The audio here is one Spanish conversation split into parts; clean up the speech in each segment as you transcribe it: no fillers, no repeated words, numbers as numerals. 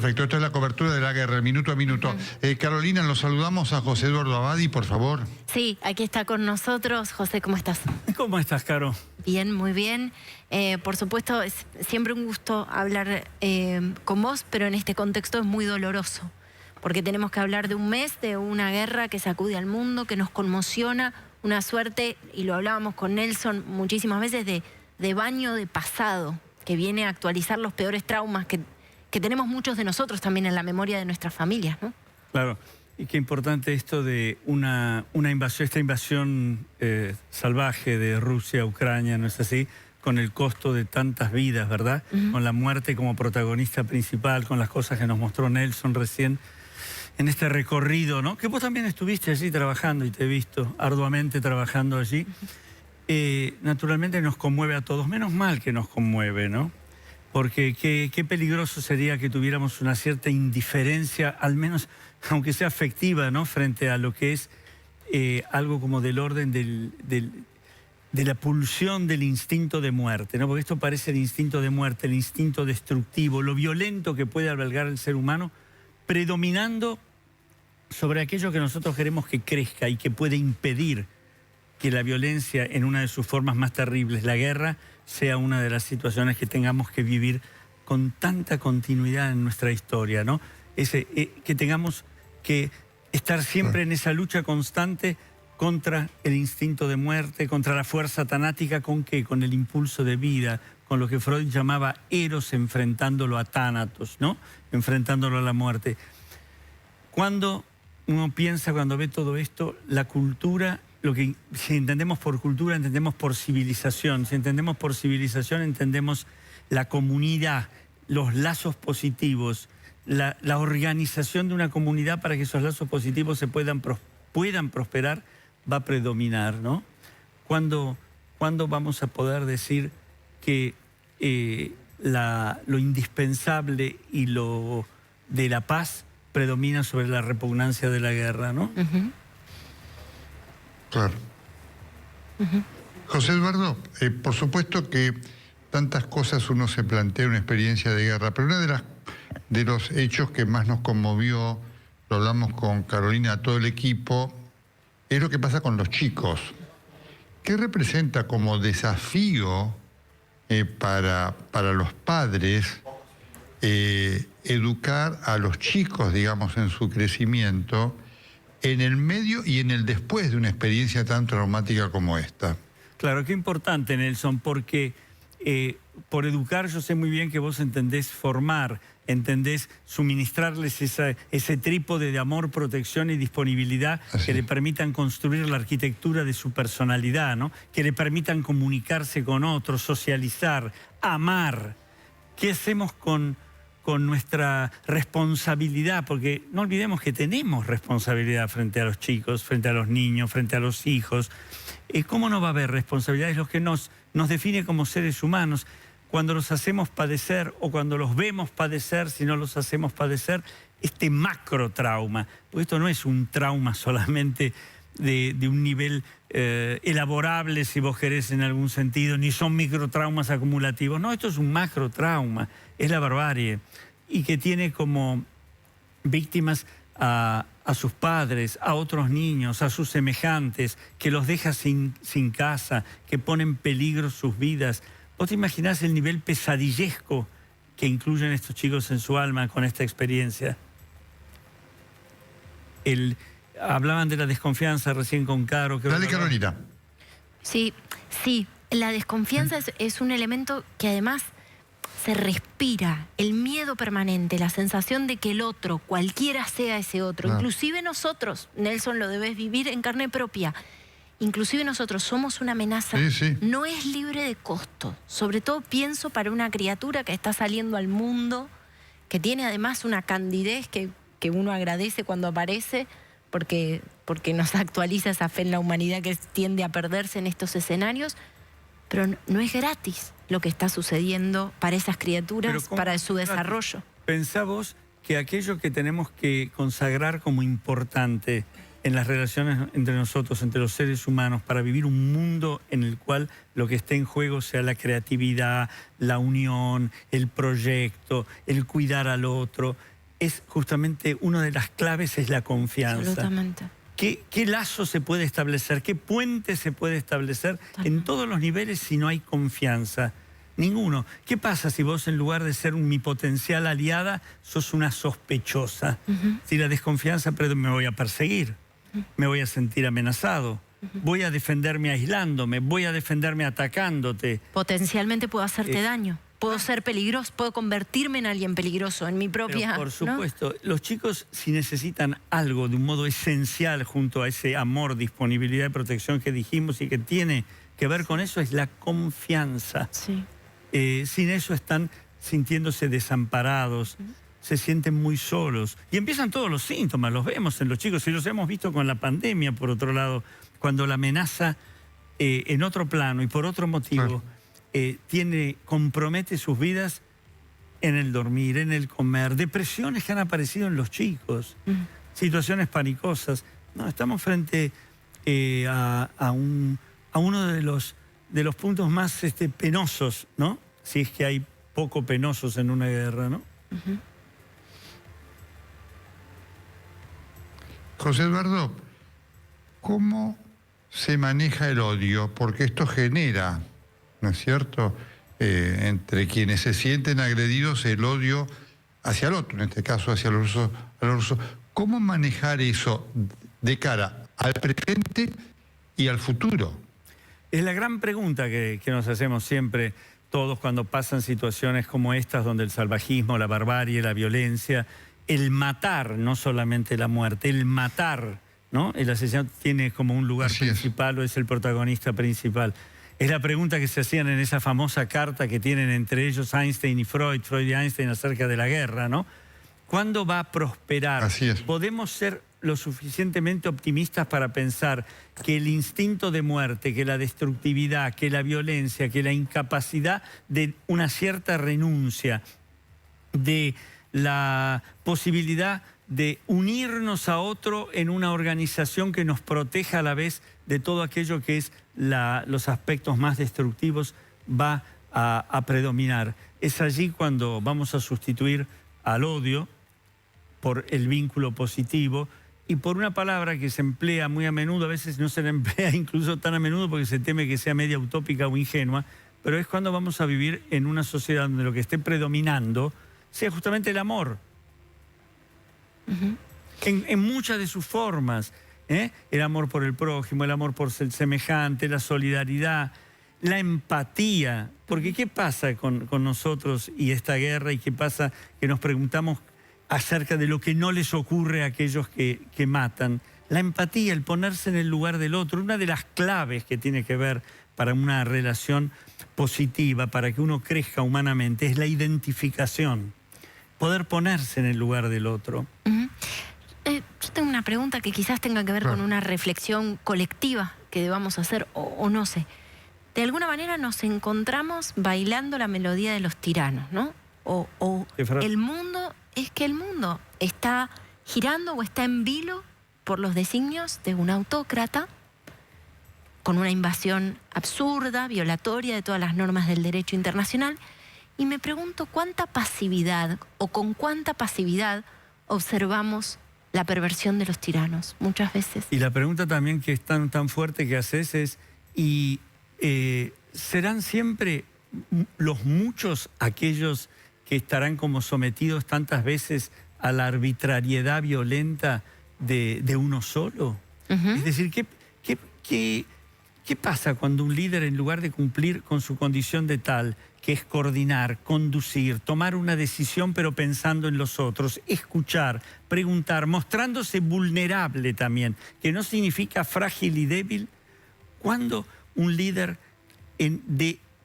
Perfecto, esta es la cobertura de la guerra, minuto a minuto. Carolina, los saludamos a José Eduardo Abadi, por favor. Sí, aquí está con nosotros. José, ¿cómo estás? ¿Cómo estás, Caro? Bien, muy bien. Por supuesto, es siempre un gusto hablar con vos, pero en este contexto es muy doloroso, porque tenemos que hablar de un mes, de una guerra que sacude al mundo, que nos conmociona, una suerte, y lo hablábamos con Nelson muchísimas veces, de baño de pasado, que viene a actualizar los peores traumas que tenemos muchos de nosotros también en la memoria de nuestras familias, ¿no? Claro, y qué importante esto de una invasión, esta invasión salvaje de Rusia a Ucrania, ¿no es así? Con el costo de tantas vidas, ¿verdad? Con la muerte como protagonista principal, con las cosas que nos mostró Nelson recién en este recorrido, ¿no? Que vos también estuviste allí trabajando y te he visto arduamente trabajando allí. Naturalmente nos conmueve a todos, menos mal que nos conmueve, ¿no? Porque qué peligroso sería que tuviéramos una cierta indiferencia, al menos, aunque sea afectiva, ¿no? Frente a lo que es algo como del orden de la pulsión del instinto de muerte, ¿no? Porque esto parece el instinto de muerte, el instinto destructivo, lo violento que puede albergar el ser humano, predominando sobre aquello que nosotros queremos que crezca y que puede impedir que la violencia en una de sus formas más terribles, la guerra, sea una de las situaciones que tengamos que vivir con tanta continuidad en nuestra historia, ¿no? Que tengamos que estar siempre en esa lucha constante contra el instinto de muerte, contra la fuerza tanática, ¿con qué? Con el impulso de vida, con lo que Freud llamaba Eros enfrentándolo a Tánatos, ¿no? Enfrentándolo a la muerte. Cuando uno piensa, cuando ve todo esto, la cultura, si entendemos por cultura, entendemos por civilización. Si entendemos por civilización, entendemos la comunidad, los lazos positivos, la organización de una comunidad para que esos lazos positivos puedan prosperar, va a predominar, ¿no? ¿Cuándo vamos a poder decir que lo indispensable y lo de la paz predomina sobre la repugnancia de la guerra, ¿no? Claro. José Eduardo, por supuesto que tantas cosas uno se plantea en una experiencia de guerra, pero uno de los hechos que más nos conmovió, lo hablamos con Carolina, todo el equipo, es lo que pasa con los chicos. ¿Qué representa como desafío para los padres educar a los chicos, digamos, en su crecimiento, en el medio y en el después de una experiencia tan traumática como esta? Claro, qué importante, Nelson, porque por educar yo sé muy bien que vos entendés formar, entendés suministrarles ese trípode de amor, protección y disponibilidad que le permitan construir la arquitectura de su personalidad, ¿no? Que le permitan comunicarse con otros, socializar, amar. ¿Qué hacemos con nuestra responsabilidad? Porque no olvidemos que tenemos responsabilidad frente a los chicos, frente a los niños, frente a los hijos. ¿Cómo no va a haber responsabilidad? Es lo que nos define como seres humanos. Cuando los hacemos padecer o cuando los vemos padecer, si no los hacemos padecer, este macro trauma, porque esto no es un trauma solamente de un nivel elaborable, si vos querés, en algún sentido, ni son microtraumas acumulativos. No, esto es un macro trauma, es la barbarie, y que tiene como víctimas a sus padres, a otros niños, a sus semejantes, que los deja sin casa, que pone en peligro sus vidas. ¿Vos te imaginás el nivel pesadillesco que incluyen estos chicos en su alma con esta experiencia? Hablaban de la desconfianza recién con Caro. Dale, Carolina. Sí, la desconfianza es un elemento que además se respira, el miedo permanente, la sensación de que el otro, cualquiera sea ese otro, inclusive nosotros, Nelson, lo debes vivir en carne propia, inclusive nosotros somos una amenaza, no es libre de costo. Sobre todo pienso para una criatura que está saliendo al mundo, que tiene además una candidez que uno agradece cuando aparece, porque nos actualiza esa fe en la humanidad que tiende a perderse en estos escenarios, pero no es gratis lo que está sucediendo para esas criaturas, para su desarrollo. Pensá vos que aquello que tenemos que consagrar como importante en las relaciones entre nosotros, entre los seres humanos, para vivir un mundo en el cual lo que esté en juego sea la creatividad, la unión, el proyecto, el cuidar al otro, es justamente una de las claves, es la confianza. Absolutamente. ¿Qué lazo se puede establecer? ¿Qué puente se puede establecer en todos los niveles si no hay confianza? Ninguno. ¿Qué pasa si vos, en lugar de ser mi potencial aliada, sos una sospechosa? Si la desconfianza, pero me voy a perseguir, me voy a sentir amenazado, voy a defenderme aislándome, voy a defenderme atacándote. Potencialmente puedo hacerte daño. Puedo ser peligroso, puedo convertirme en alguien peligroso, en mi propia... Pero por supuesto, ¿no? Los chicos, si necesitan algo de un modo esencial junto a ese amor, disponibilidad y protección que dijimos y que tiene que ver con eso, es la confianza. Sí. Sin eso están sintiéndose desamparados, se sienten muy solos. Y empiezan todos los síntomas, los vemos en los chicos y los hemos visto con la pandemia, por otro lado, cuando la amenaza en otro plano y por otro motivo... compromete sus vidas en el dormir, en el comer, depresiones que han aparecido en los chicos, situaciones panicosas. No, estamos frente a uno de los puntos más penosos, ¿no? Si es que hay poco penosos en una guerra, ¿no? José Eduardo, ¿cómo se maneja el odio? Porque esto genera, ¿no es cierto?, entre quienes se sienten agredidos, el odio hacia el otro, en este caso hacia los rusos. ¿Cómo manejar eso de cara al presente y al futuro? Es la gran pregunta que nos hacemos siempre todos cuando pasan situaciones como estas, donde el salvajismo, la barbarie, la violencia, el matar, no solamente la muerte, el matar, ¿no? El asesinato tiene como un lugar principal o es el protagonista principal. Es la pregunta que se hacían en esa famosa carta que tienen entre ellos Einstein y Freud y Einstein acerca de la guerra, ¿no? ¿Cuándo va a prosperar? Así es. ¿Podemos ser lo suficientemente optimistas para pensar que el instinto de muerte, que la destructividad, que la violencia, que la incapacidad de una cierta renuncia, de la posibilidad de unirnos a otro en una organización que nos proteja a la vez de todo aquello que es los aspectos más destructivos, va a predominar? Es allí cuando vamos a sustituir al odio por el vínculo positivo y por una palabra que se emplea muy a menudo, a veces no se la emplea incluso tan a menudo porque se teme que sea media utópica o ingenua, pero es cuando vamos a vivir en una sociedad donde lo que esté predominando sea justamente el amor. En muchas de sus formas, el amor por el prójimo, el amor por el semejante, la solidaridad, la empatía. Porque ¿qué pasa con nosotros y esta guerra? ¿Y qué pasa que nos preguntamos acerca de lo que no les ocurre a aquellos que matan? La empatía, el ponerse en el lugar del otro, una de las claves que tiene que ver para una relación positiva, para que uno crezca humanamente, es la identificación. Poder ponerse en el lugar del otro. Yo tengo una pregunta que quizás tenga que ver con una reflexión colectiva que debamos hacer, o no sé. De alguna manera nos encontramos bailando la melodía de los tiranos, ¿no? El mundo, es que el mundo está girando o está en vilo por los designios de un autócrata con una invasión absurda, violatoria de todas las normas del derecho internacional. Y me pregunto cuánta pasividad o con cuánta pasividad observamos la perversión de los tiranos, muchas veces. Y la pregunta también que es tan fuerte que haces es, ¿serán siempre los muchos aquellos que estarán como sometidos tantas veces a la arbitrariedad violenta de uno solo? Es decir, ¿qué pasa cuando un líder, en lugar de cumplir con su condición de tal, que es coordinar, conducir, tomar una decisión pero pensando en los otros, escuchar, preguntar, mostrándose vulnerable también, que no significa frágil y débil, cuando un líder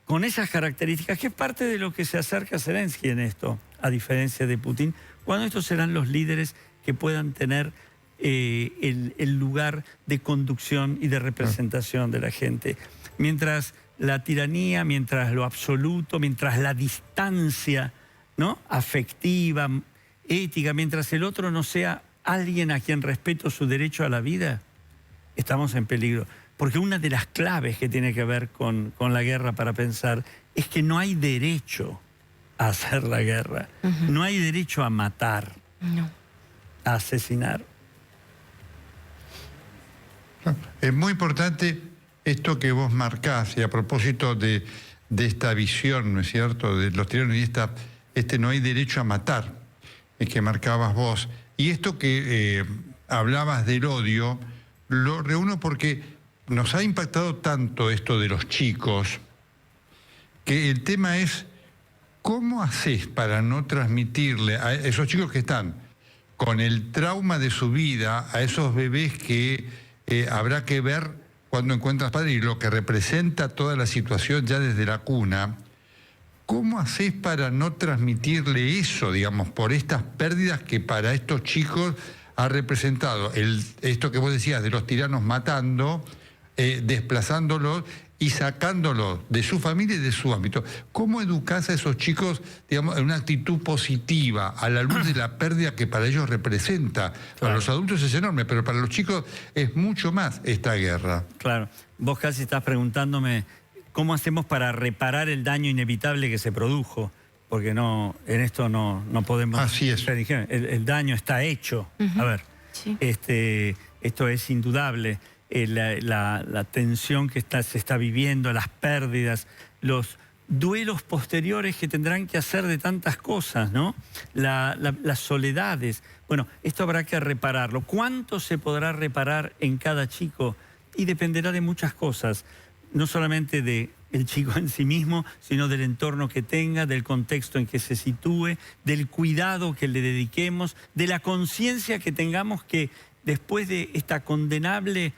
con esas características, que es parte de lo que se acerca a Zelensky en esto, a diferencia de Putin, cuando estos serán los líderes que puedan tener el lugar de conducción y de representación de la gente? Mientras la tiranía, mientras lo absoluto, mientras la distancia, ¿no?, afectiva, ética, mientras el otro no sea alguien a quien respeto su derecho a la vida, estamos en peligro. Porque una de las claves que tiene que ver con la guerra para pensar es que no hay derecho a hacer la guerra, no hay derecho a matar. No. a asesinar. Es muy importante esto que vos marcás, y a propósito de esta visión, ¿no es cierto?, de los tiranos y no hay derecho a matar, que marcabas vos. Y esto que hablabas del odio, lo reúno porque nos ha impactado tanto esto de los chicos, que el tema es, ¿cómo haces para no transmitirle a esos chicos que están con el trauma de su vida, a esos bebés que habrá que ver cuando encuentras padre y lo que representa toda la situación ya desde la cuna? ¿Cómo haces para no transmitirle eso, digamos, por estas pérdidas que para estos chicos ha representado esto que vos decías de los tiranos matando, desplazándolos y sacándolos de su familia y de su ámbito? ¿Cómo educás a esos chicos, digamos, en una actitud positiva a la luz de la pérdida que para ellos representa? Claro. Para los adultos es enorme, pero para los chicos es mucho más esta guerra. Claro. Vos casi estás preguntándome cómo hacemos para reparar el daño inevitable que se produjo, porque no, en esto no podemos... Así es. El daño está hecho. A ver, sí. Esto es indudable. La tensión que se está viviendo, las pérdidas, los duelos posteriores que tendrán que hacer de tantas cosas, ¿no? Las soledades. Bueno, esto habrá que repararlo. ¿Cuánto se podrá reparar en cada chico? Y dependerá de muchas cosas. No solamente del chico en sí mismo, sino del entorno que tenga, del contexto en que se sitúe, del cuidado que le dediquemos, de la conciencia que tengamos que después de esta condenable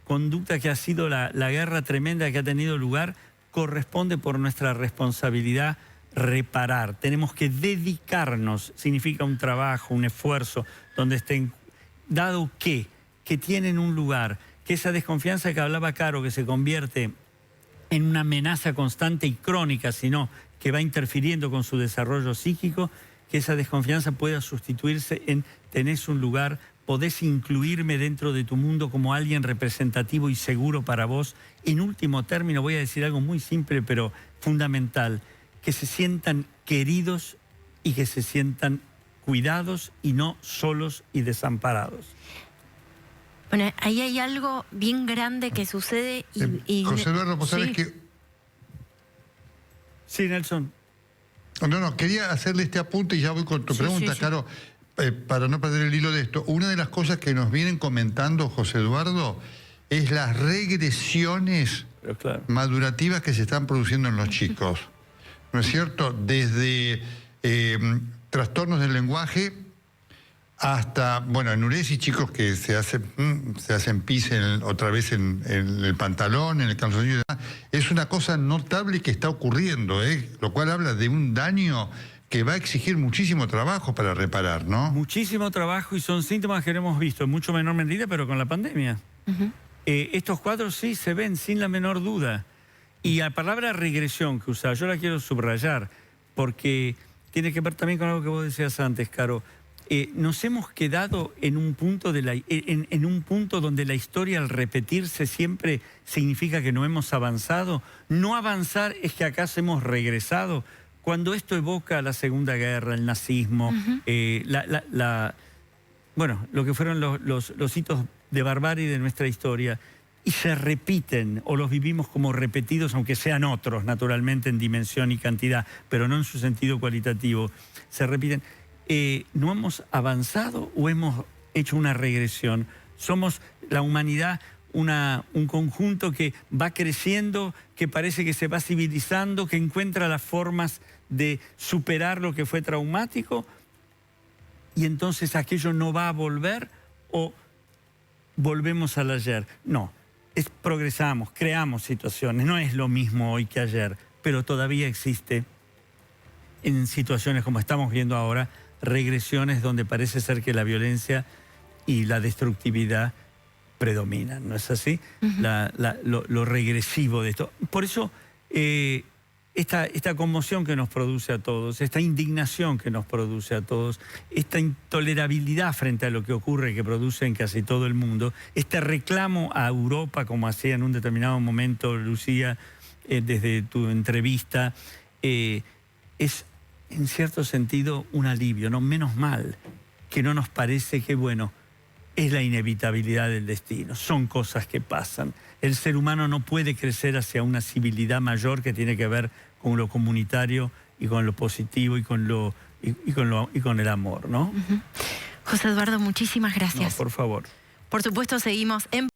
conducta que ha sido la guerra tremenda que ha tenido lugar, corresponde por nuestra responsabilidad reparar. Tenemos que dedicarnos, significa un trabajo, un esfuerzo, donde estén, dado que tienen un lugar, que esa desconfianza que hablaba Caro, que se convierte en una amenaza constante y crónica, sino que va interfiriendo con su desarrollo psíquico, que esa desconfianza pueda sustituirse en tenés un lugar, podés incluirme dentro de tu mundo como alguien representativo y seguro para vos. En último término, voy a decir algo muy simple pero fundamental, que se sientan queridos y que se sientan cuidados y no solos y desamparados. Bueno, ahí hay algo bien grande que sucede y José Eduardo, vos sabés sí. que... Sí, Nelson. No, quería hacerle este apunte y ya voy con tu pregunta, sí. Caro, para no perder el hilo de esto. Una de las cosas que nos vienen comentando, José Eduardo, es las regresiones madurativas que se están produciendo en los chicos. ¿No es cierto? Desde trastornos del lenguaje hasta, bueno, enuresis, chicos que se hacen pis otra vez en el pantalón, en el calzoncillo y demás. Es una cosa notable que está ocurriendo, lo cual habla de un daño que va a exigir muchísimo trabajo para reparar, ¿no? Muchísimo trabajo, y son síntomas que hemos visto en mucho menor medida, pero con la pandemia. Estos cuadros sí se ven sin la menor duda. Y la palabra regresión que usaba, yo la quiero subrayar, porque tiene que ver también con algo que vos decías antes, Caro. Nos hemos quedado en un punto en un punto donde la historia, al repetirse, siempre significa que no hemos avanzado. No avanzar es que acaso hemos regresado. Cuando esto evoca la Segunda Guerra, el nazismo, bueno, lo que fueron los hitos de barbarie de nuestra historia, y se repiten, o los vivimos como repetidos, aunque sean otros, naturalmente, en dimensión y cantidad, pero no en su sentido cualitativo, se repiten. ¿No hemos avanzado o hemos hecho una regresión? Somos la humanidad un conjunto que va creciendo, que parece que se va civilizando, que encuentra las formas de superar lo que fue traumático, y entonces aquello no va a volver, o volvemos al ayer. No, progresamos, creamos situaciones, no es lo mismo hoy que ayer, pero todavía existe en situaciones como estamos viendo ahora, regresiones donde parece ser que la violencia y la destructividad predominan, ¿no es así? Lo regresivo de esto. Por eso, esta conmoción que nos produce a todos, esta indignación que nos produce a todos, esta intolerabilidad frente a lo que ocurre, que produce en casi todo el mundo, este reclamo a Europa, como hacía en un determinado momento Lucía, desde tu entrevista, es en cierto sentido un alivio, ¿no? Menos mal que no nos parece que, bueno, es la inevitabilidad del destino, son cosas que pasan. El ser humano no puede crecer hacia una civilidad mayor que tiene que ver con lo comunitario y con lo positivo y con el amor, ¿no? José Eduardo, muchísimas gracias. No, por favor. Por supuesto, seguimos en